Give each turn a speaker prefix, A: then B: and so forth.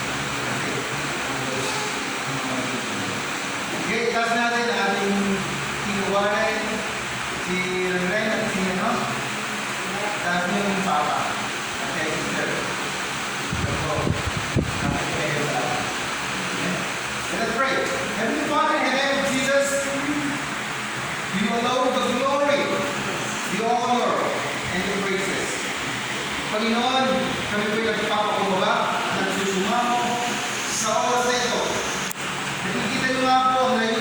A: Kasi, ang Diyos ang magiging. Okay, taas natin ang ating kinuwanan, si Ren at si ano? Taas niyo yung papa. Okay, sister. Ako. Kapit kayo sa akin. Let us pray. Heavenly Father, in the name of Jesus, you alone the glory, the honor, and the praises. Panginoon, kami po'y nagpapakumbaba at nagsusumamo sa oras na ito. Nakikita niyo nga po ang layo